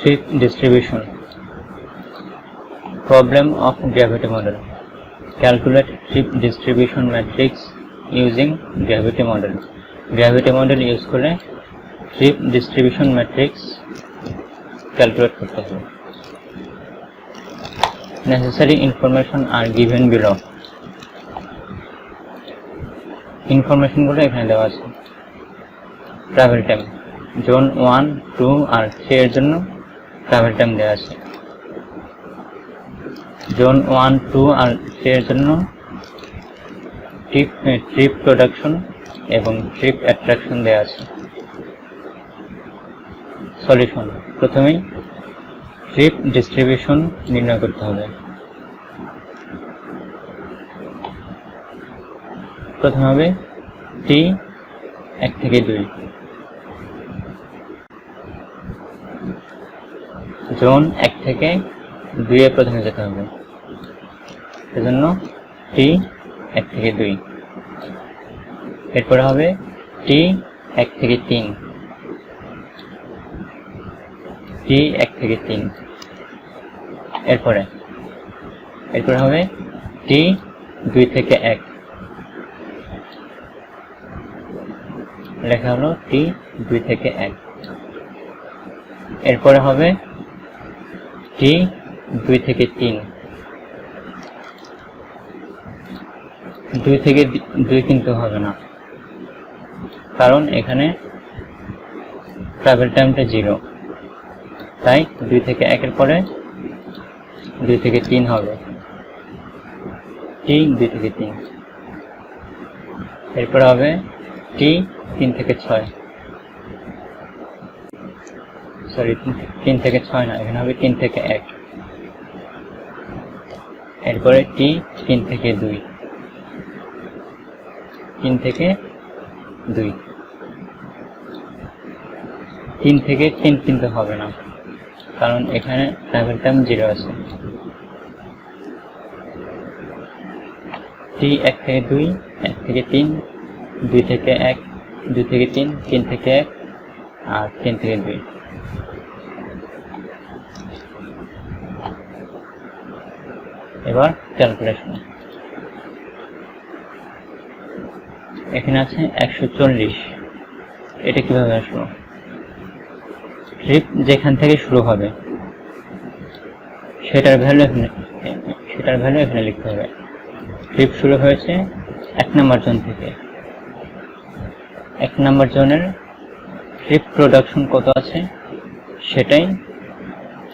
Trip distribution. Problem of gravity model. Calculate trip distribution matrix using gravity model. Gravity model use করে trip distribution matrix calculate করতে হবে। Necessary information are given below. Information গুলো এখানে দেওয়া আছে। Travel time zone 1, 2 আর 3 এর জন্য travel time দেওয়া আছে। জোন 1, 2 আর 3 এর জন্য ট্রিপ প্রোডাকশন এবং ট্রিপ অ্যাট্রাকশন দেওয়া আছে। সলিউশন, প্রথমেই ট্রিপ ডিস্ট্রিবিউশন নির্ণয় করতে হবে। প্রথমে হবে টি 1 থেকে 2, জোন 1 থেকে 2 এ প্রথমে যেতে হবে, সেজন্য টি 1 থেকে 2। এরপরে হবে টি 1 থেকে 3, টি 1 থেকে 3। এরপরে হবে টি 2 থেকে 1, লেখা হলো টি 2 থেকে 1। এরপরে হবে টি 2 থেকে 3, 2 থেকে 2 কিন্তু হবে না, কারণ এখানে ট্রাভেল টাইমটা 0, তাই 2 থেকে 1 এর পরে 2 থেকে 3 হবে, টি 2 থেকে 3। এরপরে হবে টি 3 থেকে 6, সরি 3 থেকে 6 না, এখানে হবে 3 থেকে 1। এরপরে টি 3 থেকে 2, 3 থেকে 2, 3 থেকে 3 কিন্তু হবে না, কারণ এখানে ট্রাভেল টাইম 0 আছে। টি 1 থেকে 2, 1 থেকে 3, 2 থেকে 1, 2 থেকে 3, 3 থেকে 1 আর 3 থেকে 2। এবার ক্যালকুলেশন, এখানে আছে 140, এটা কিভাবে আসলো? ট্রিপ যেখান থেকে শুরু হবে সেটার ভ্যালু এখানে লিখতে হবে। ট্রিপ শুরু হয়েছে 1 নম্বর জোন থেকে, 1 নম্বর জোনের ট্রিপ প্রোডাকশন কত আছে সেটাই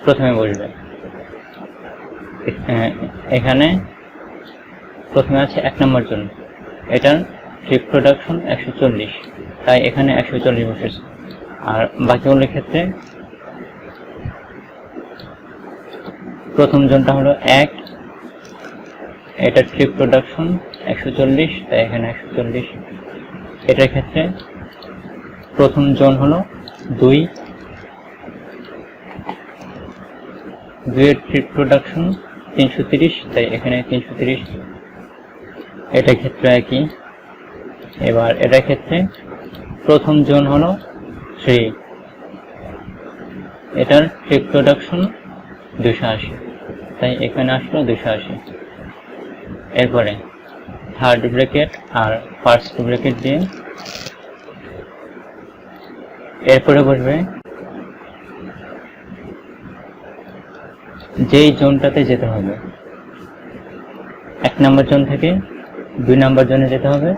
প্রথমে বসবে। এখানে প্রথমে আছে 1 নম্বর জোন, এটার ট্রিপ প্রোডাকশন 140, তাই এখানে 140 বসেছে। আর বাকিগুলোর ক্ষেত্রে প্রথম জোনটা হলো 1, এটার ট্রিপ প্রোডাকশন 140, তাই এখানে 140। এটার ক্ষেত্রে প্রথম জোন হলো 2, 2 এর ট্রিপ প্রোডাকশন 330, তাই এখানে 330। এটার ক্ষেত্রে একই। এবার এটার ক্ষেত্রে প্রথম জোন হলো 3, এটার ট্রিপ প্রোডাকশন 280, তাই এখানে আসলো 280। এরপরে থার্ড ব্র্যাকেট আর ফার্স্ট ব্র্যাকেট দিয়ে এরপরে বসবে যেই জোনটাতে যেতে হবে। 1 নম্বর জোন থেকে 2 নম্বর জোনে যেতে হবে,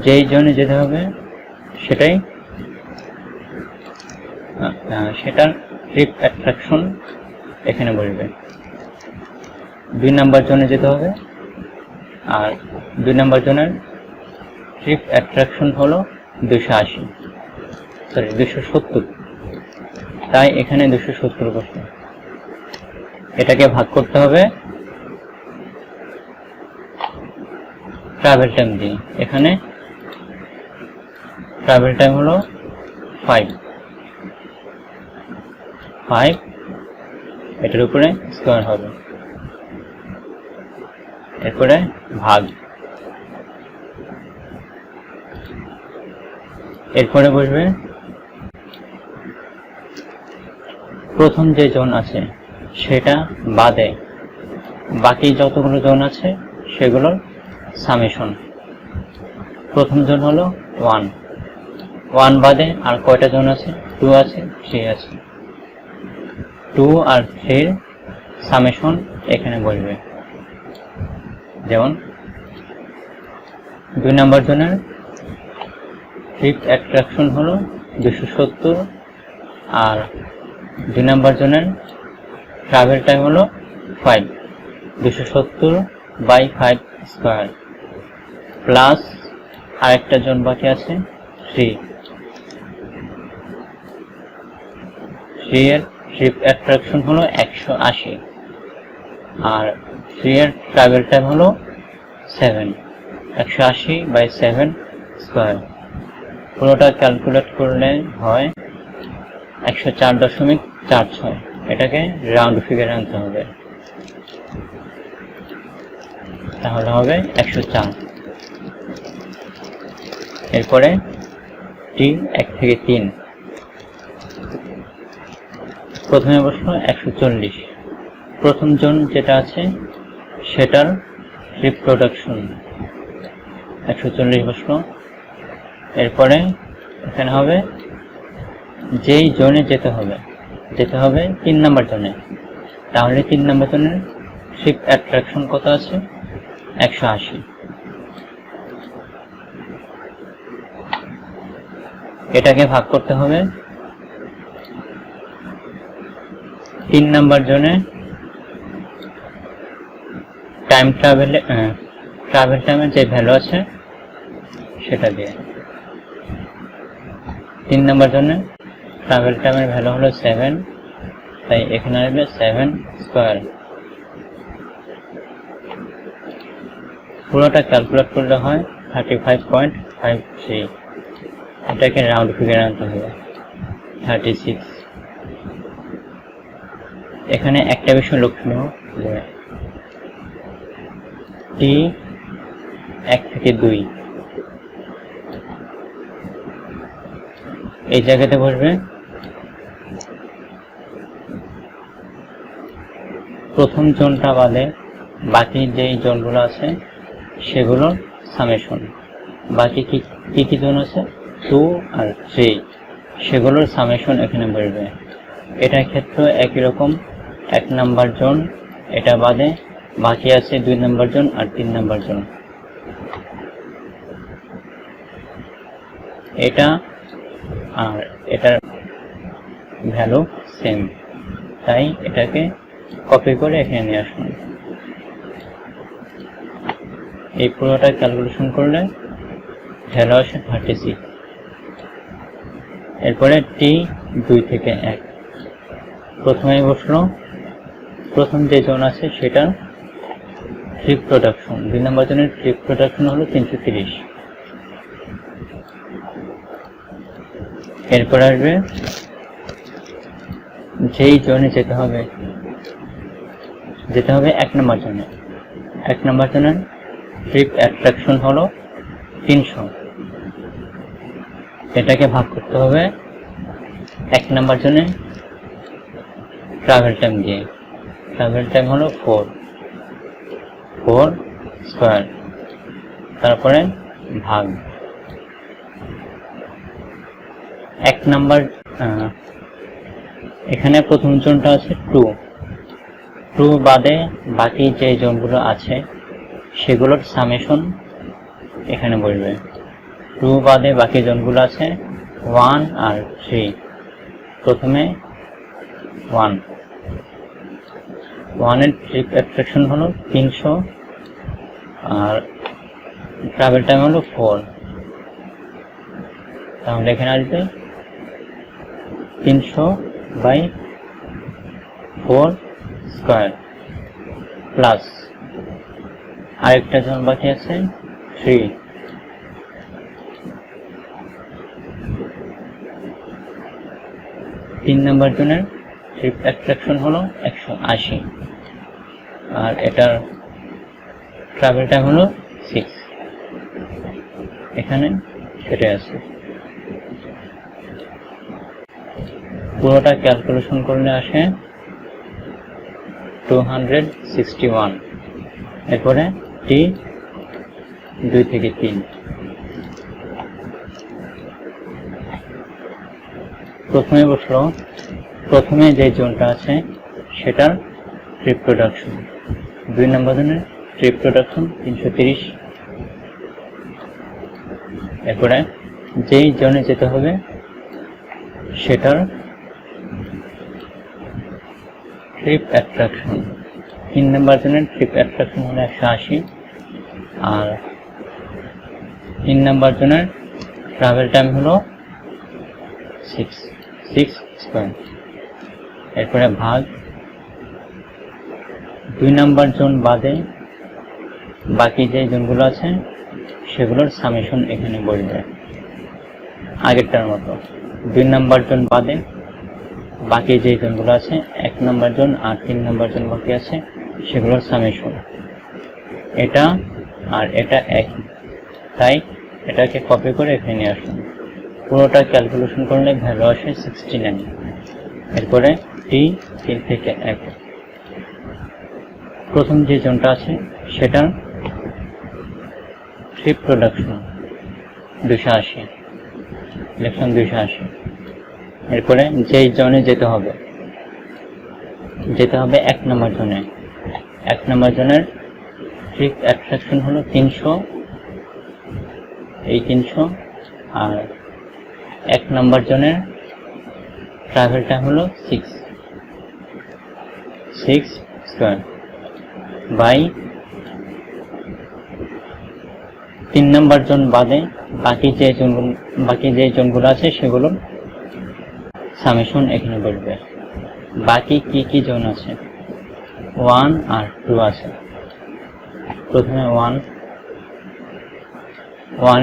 যেই জোনে যেতে হবে সেটার ট্রিপ অ্যাট্রাকশন এখানে বসবে। 2 নম্বর জোনে যেতে হবে, আর 2 নম্বর জোনের ট্রিপ অ্যাট্রাকশন হলো 270, তাই এখানে 270 বসবে। এটাকে ভাগ করতে হবে ট্রাভেল টাইম দিয়ে। এখানে ট্রাভেল টাইম হলো 5, এটার উপরে স্কয়ার হবে, এরপরে ভাগ, এরপরে বসবে প্রথম যে জোন আছে সেটা বাদে বাকি যতগুলো জোন আছে সেগুলোর সামেশন। প্রথম জোন হলো 1, 1 বাদে আর কয়টা জোন আছে? 2 আছে, 3 আছে। 2 আর 3 সামেশন এখানে বলবে। যেমন 2 নম্বর জোনের ট্রিপ অ্যাট্রাকশন হলো 270, আর 2 নম্বর জোনের ট্রাভেল টাইম হলো 5, 270/5 স্কয়ার, প্লাস আরেকটা জোন বাকি আছে 3 এর ট্রিপ অ্যাট্রাকশন হলো 180, আর 3 এর ট্রাভেল টাইম হলো 7, 180/7 স্কয়ার। পুরোটা ক্যালকুলেট করলে হয় 104.46। এটাকে রাউন্ড ফিগারে আনতে হবে, তাহলে হবে 104। এরপরে টি 1 থেকে 3, প্রথমে বসলো 140। প্রথম জোন যেটা আছে সেটার রিপ্রোডাকশন 140 বসলো। এরপরে এখানে হবে যেই জোনে যেতে হবে 3 নম্বর জোনে, তাহলে 3 নম্বর জোনের ট্রিপ অ্যাট্রাকশন কত আছে? 180। এটাকে ভাগ করতে হবে 3 নম্বর জোনে ট্রাভেল টাইমের যে ভ্যালু আছে সেটা দিয়ে। 3 নম্বর জোনে ট্রাভেল টাইমের ভ্যালু হলো 7, তাই এখানে আসবে 7 স্কয়ার। পুরোটা ক্যালকুলেট করলে হয় 35.53। এটাকে রাউন্ড ফিগার আনতে হবে 36। এখানে একটা বিষয় লক্ষণীয় যে টি 1 থেকে 2 এই জায়গাতে বসবে। প্রথম জোনটা বাদে বাকি যেই জোনগুলো আছে সেগুলোর সামেশন। বাকি কি জোন আছে? 2 আর 3, সেগুলোর সামেশন এখানে বসবে। এটার ক্ষেত্রে একই রকম, 1 নম্বর জোন এটা বাদে বাকি আছে 2 নম্বর জোন আর 3 নম্বর জোন। এটা আর এটার ভ্যালু সেম, তাই এটাকে কপি করে এখানে নিয়ে আসুন। এই পুরোটা ক্যালকুলেশন করলে ভ্যালু আসে 36। এরপরে টি 2 থেকে 1, প্রথমে বসলো প্রথম যে জোন আছে সেটা ট্রিপ প্রোডাকশন। 2 নম্বর জোনের ট্রিপ প্রোডাকশন হলো 330। এরপর আসবে যেই জোনে যেতে হবে 1 নম্বর জোনে। 1 নম্বর জোনের ট্রিপ অ্যাট্রাকশন হলো 300। এটাকে ভাগ করতে হবে 1 নম্বর জোনে ট্রাভেল টাইম দিয়ে। ট্রাভেল টাইম হলো 4 স্কয়ার, তারপরে ভাগ 1 নম্বর। এখানে প্রথম জোনটা আছে 2 বাদে বাকি যে জোনগুলো আছে সেগুলোর সামেশন এখানে বসবে। 2 বাদে বাকি জোনগুলো আছে 1 আর 3। প্রথমে 1 এর ট্রিপ অ্যাট্রাকশন হলো 300, আর ট্রাভেল টাইম হলো 4, তাহলে এখানে আসবে 300/4 স্কয়ার, প্লাস আরেকটা জোন বাকি আছে 3। 3 নম্বর জোনের ট্রিপ অ্যাট্রাকশন হলো 180, আর এটার ট্রাভেল টাইম হলো 6। এখানে কেটে আছে। পুরোটা ক্যালকুলেশন করলে আসে 261। এরপরে টি 2 থেকে 3। প্রথমে বসলো, প্রথমে যে জোনটা আছে সেটার ট্রিপ প্রোডাকশন, 2 নম্বর জোনের ট্রিপ প্রোডাকশন 330। এরপরে যেই জোনে যেতে হবে সেটার ট্রিপ অ্যাট্রাকশন, 3 নম্বর জোনের ট্রিপ অ্যাট্রাকশন হলো 180। আর 3 নম্বর জোনের ট্রাভেল টাইম হলো 6 স্কয়ার। এরপরে ভাগ 2 নম্বর জোন বাদে বাকি যে জোনগুলো আছে সেগুলোর সামেশন এখানে বলবে আগেরটার মতো। 2 নম্বর জোন বাদে বাকি যে জোনগুলো আছে, 1 নম্বর জোন আর 3 নম্বর জোন বাকি আছে সেগুলোর সামেশন। এটা আর এটা একই, তাই এটাকে কপি করে এখানে নিয়ে আসুন। পুরোটা ক্যালকুলেশন করলে ভ্যালু আসে 69। এরপরে টি 3 থেকে 1। প্রথম যে জোনটা আছে সেটার ট্রিপ প্রোডাকশন 280, ইলেকশন 280। এরপরে যেই জোনে যেতে হবে 1 নম্বর জোনে। 1 নম্বর জোনের ট্রিপ অ্যাট্রাকশন হলো 300, এই 300। আর 1 নম্বর জোনের ট্রাভেল টাইম হলো 6 স্কয়ার বাই 3 নম্বর জোন বাদে বাকি যে জোনগুলো আছে সেগুলোর সামেশন এখানে বলবে। বাকি কি জোন আছে, 1 আর 2 আছে। প্রথমে 1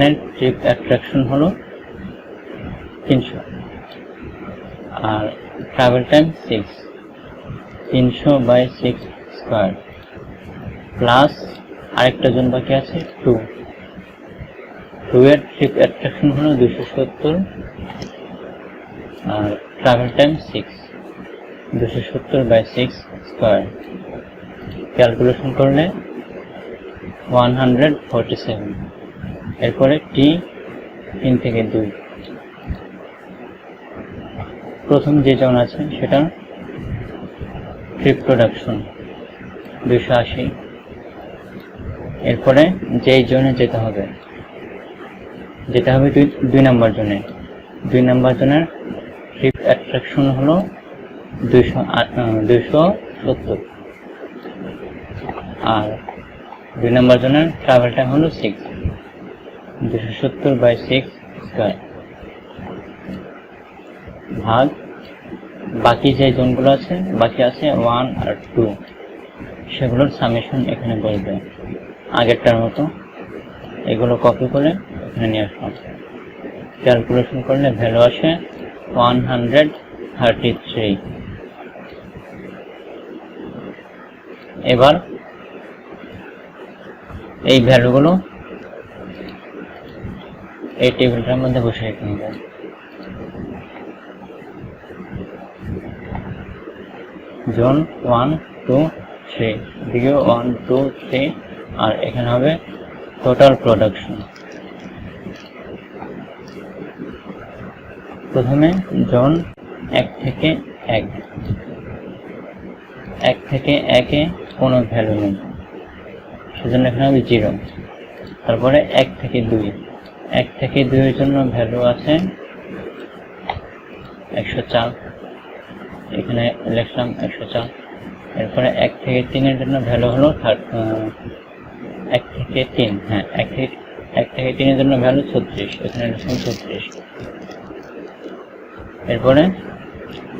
এর ট্রিপ অ্যাট্রাকশন হলো 300 আর travel time 6, 300 by 6 square plus আরেকটা জোন বাকি আছে 2 এর ট্রিপ অ্যাট্রাকশন হলো 270 আর travel time 6, 270 by 6 square. Calculation করলে 147। এরপরে টি 3 থেকে 2। প্রথম যে জোন আছে সেটা ট্রিপ প্রোডাকশন 280। এরপরে যেই জোনে যেতে হবে 2 নম্বর জোনে। 2 নম্বর জোনের ট্রিপ অ্যাট্রাকশন হলো 270 আর 2 নম্বর জোনের ট্রাভেল টাইম হলো 6, 270 বাই 6 স্কয়ার ভাগ বাকি যে জোনগুলো আছে বাকি আছে 1 আর 2 সেগুলোর সামেশন এখানে বলবে আগেরটার মতো। এগুলো কপি করে এখানে নিয়ে আসলাম। ক্যালকুলেশন করলে ভ্যালু আসে 133। এবার এই ভ্যালুগুলো এই টেবিলটার মধ্যে বসে রেখে নেবেন। জোন 1, 2, 3, দিকে 1, 2, 3 আর এখানে হবে টোটাল প্রোডাকশন। প্রথমে জোন 1 থেকে 1 থেকে 1-এ কোনো ভ্যালু নেই, সেজন্য এখানে হবে 0। তারপরে 1 থেকে 2 এর জন্য ভ্যালু আছে 104, এখানে লিখলাম 104। এরপরে 1 থেকে 3 এর জন্য ভ্যালু হলো 1 থেকে 3, হ্যাঁ 1 থেকে 3 এর জন্য ভ্যালু 36, এখানে লিখলাম 36। এরপরে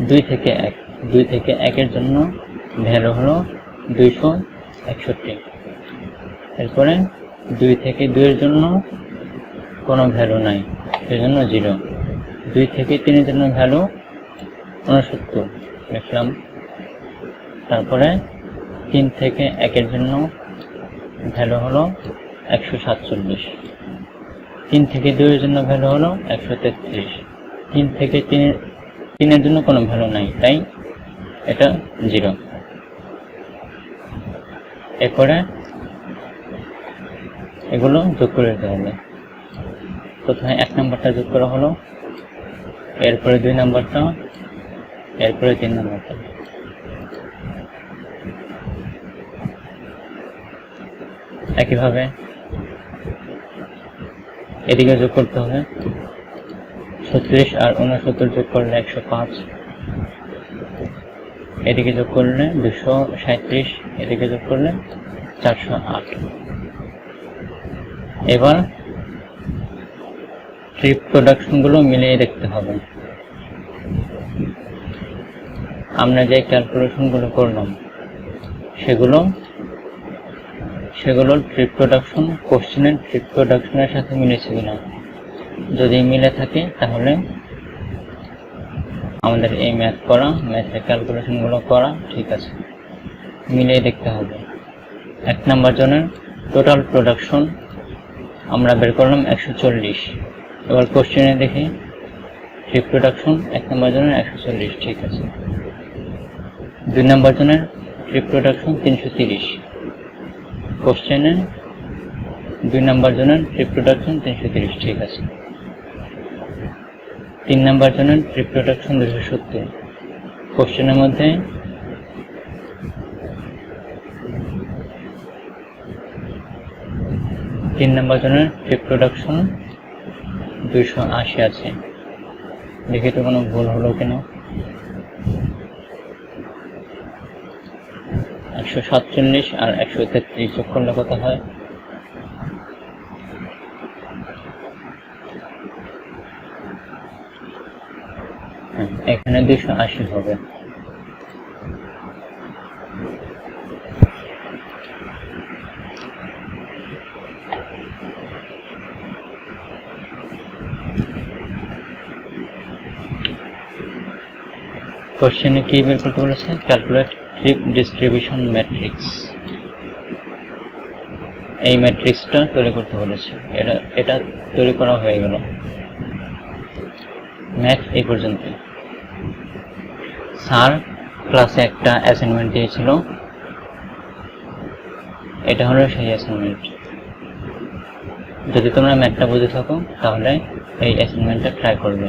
2 থেকে 1 এর জন্য ভ্যালু হলো 261। এরপরে 2 থেকে 2 এর জন্য কোনো ভ্যালু নাই, সেজন্য 0। 2 থেকে 3 এর জন্য ভ্যালু 69 লিখলাম। তারপরে 3 থেকে 1 এর জন্য ভ্যালু হলো 147। 3 থেকে 2 এর জন্য ভ্যালু হলো 133। 3 থেকে 3 জন্য কোনো ভ্যালু নাই, তাই এটা 0। এরপরে এগুলো যোগ করে দিতে হবে। প্রথমে 1 নম্বরটা যোগ করা হলো, এরপরে 2 নম্বরটা, এরপরে 3 নম্বরটা। একইভাবে এদিকে যোগ করতে হবে। 36 আর 69 যোগ করলে 105, এদিকে যোগ করলে 237, এদিকে যোগ করলে 408। এবার ট্রিপ প্রোডাকশনগুলো মিলিয়ে দেখতে হবে। আমরা যে ক্যালকুলেশনগুলো করলাম সেগুলো ট্রিপ প্রোডাকশন, কোশ্চেনের ট্রিপ প্রোডাকশনের সাথে মিলেছে কিনা। যদি মিলে থাকে তাহলে আমাদের এই ম্যাথের ক্যালকুলেশনগুলো করা ঠিক আছে। মিলিয়ে দেখতে হবে। 1 নম্বর জনের টোটাল প্রোডাকশন আমরা বের করলাম 140। এবার কোশ্চেনে দেখি ট্রিপ প্রোডাকশন 1 নম্বর জনের 140, ঠিক আছে। 2 নম্বর জনের ট্রিপ প্রোডাকশন 330, কোশ্চেনে 2 নম্বর জনের ট্রিপ প্রোডাকশন 330, ঠিক আছে। 3 নম্বর জনের ট্রিপ প্রোডাকশন 270, কোশ্চেনের মধ্যে 3 নম্বর জনের ট্রিপ প্রোডাকশন 280 আছে। দেখি তো কোনো ভুল হলো কিনা। 147 আর 133 যোগ করলে কত হয়? এখানে 280 হবে। কোশ্চেনে কি বের করতে বলেছে? Calculate trip distribution matrix. এই ম্যাট্রিক্সটা তৈরি করতে বলেছে। এটা তৈরি করা হয়ে গেল। ম্যাথ এই পর্যন্ত। স্যার ক্লাসে একটা অ্যাসাইনমেন্ট দিয়েছিল, এটা হলো সেই অ্যাসাইনমেন্ট। যদি তোমরা ম্যাথটা বুঝে থাকো তাহলে এই অ্যাসাইনমেন্টটা ট্রাই করবে।